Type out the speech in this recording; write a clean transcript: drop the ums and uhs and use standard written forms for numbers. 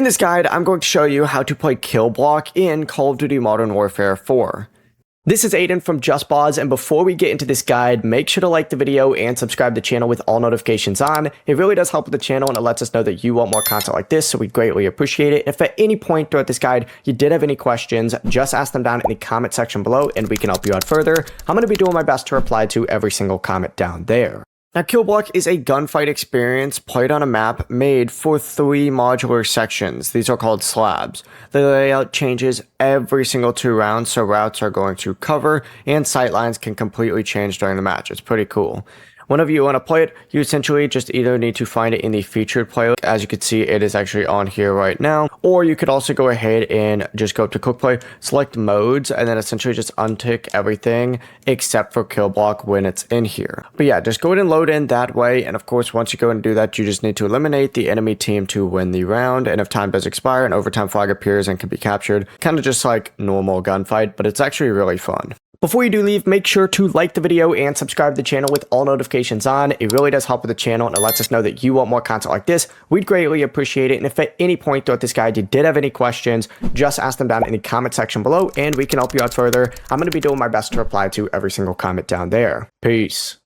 In this guide, I'm going to show you how to play Kill Block in Call of Duty Modern Warfare 4. This is Aiden from JustBoz, and before we get into this guide, make sure to like the video and subscribe to the channel with all notifications on. It really does help with the channel, and it lets us know that you want more content like this, so we greatly appreciate it. If at any point throughout this guide you did have any questions, just ask them down in the comment section below, and we can help you out further. I'm going to be doing my best to reply to every single comment down there. Now, Kill Block is a gunfight experience played on a map made for 3 modular sections. These are called slabs. The layout changes every single 2 rounds, so routes are going to cover, and sightlines can completely change during the match. It's pretty cool. Whenever you want to play it, you essentially just either need to find it in the featured playlist. As you can see, it is actually on here right now. Or you could also go ahead and just go up to quick play, select modes, and then essentially just untick everything except for Kill Block when it's in here. But yeah, just go ahead and load in that way. And of course, once you go and do that, you just need to eliminate the enemy team to win the round. And if time does expire, an overtime flag appears and can be captured. Kind of just like normal gunfight, but it's actually really fun. Before you do leave, make sure to like the video and subscribe to the channel with all notifications on. It really does help with the channel, and it lets us know that you want more content like this. We'd greatly appreciate it. And if at any point throughout this guide you did have any questions, just ask them down in the comment section below, and we can help you out further. I'm going to be doing my best to reply to every single comment down there. Peace.